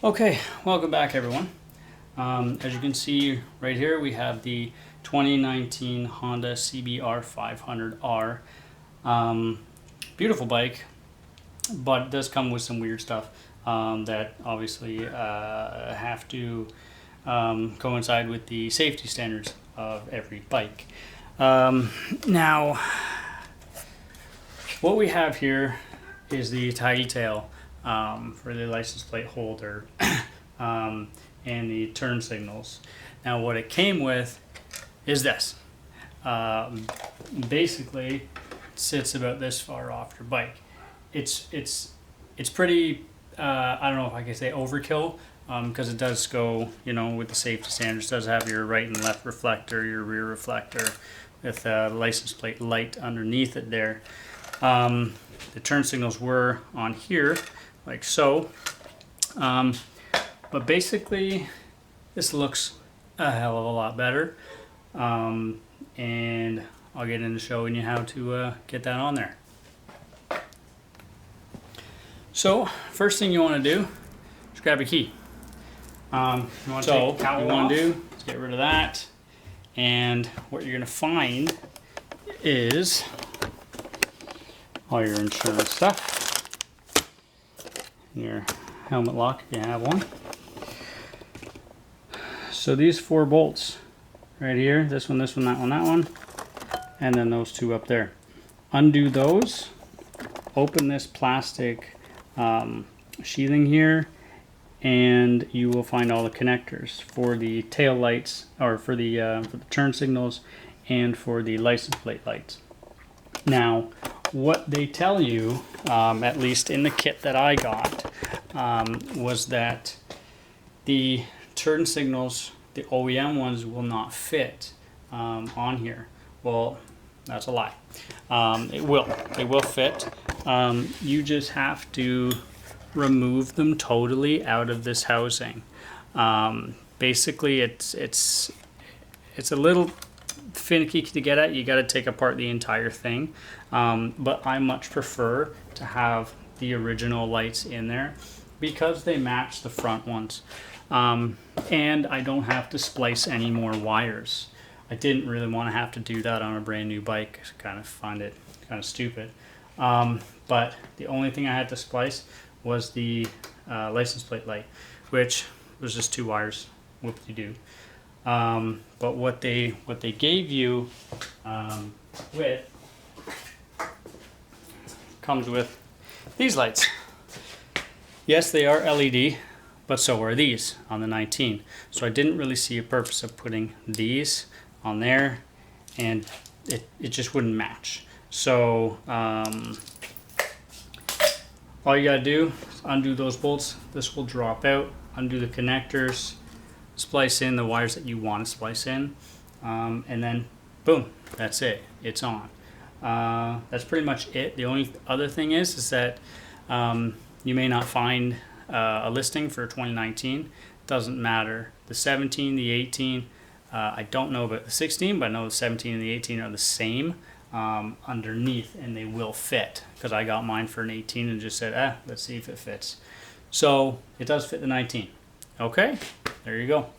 Okay, welcome back everyone. As you can see right here, we have the 2019 Honda CBR500R. Beautiful bike, but it does come with some weird stuff that obviously have to coincide with the safety standards of every bike. Now, what we have here is the tie tail for the license plate holder and the turn signals. Now what it came with is this. Basically it sits about this far off your bike. It's pretty I don't know if I can say overkill, because it does go, you know, with the safety standards. It does have your right and left reflector, your rear reflector with a license plate light underneath it there. The turn signals were on here like so, but basically this looks a hell of a lot better, and I'll get into showing you how to get that on there. So first thing you want to do is grab a key. What you want to do is get rid of that, and what you're going to find is all your insurance stuff, your helmet lock if you have one. So these 4 bolts right here, this one, that one, that one, and then those 2 up there. Undo those, open this plastic sheathing here, and you will find all the connectors for the tail lights, or for the turn signals, and for the license plate lights. Now, what they tell you, at least in the kit that I got, was that the turn signals, the OEM ones, will not fit on here. Well, that's a lie. They will fit. You just have to remove them totally out of this housing. Basically, it's a little finicky to get at. You got to take apart the entire thing, but I much prefer to have the original lights in there because they match the front ones, and I don't have to splice any more wires. I didn't really want to have to do that on a brand new bike. I kind of find it kind of stupid, but the only thing I had to splice was the license plate light, which was just 2 wires. Whoop-de-doo. But what they gave you with comes with these lights. Yes, they are LED, but so are these on the 19. So I didn't really see a purpose of putting these on there, and it just wouldn't match. So all you gotta do is undo those bolts. This will drop out. Undo the connectors. Splice in the wires that you want to splice in, and then boom, that's it, it's on. That's pretty much it. The only other thing is that you may not find a listing for 2019. Doesn't matter. The 17, the 18, I don't know about the 16, but I know the 17 and the 18 are the same underneath, and they will fit, because I got mine for an 18 and just said, let's see if it fits. So it does fit the 19. Okay, there you go.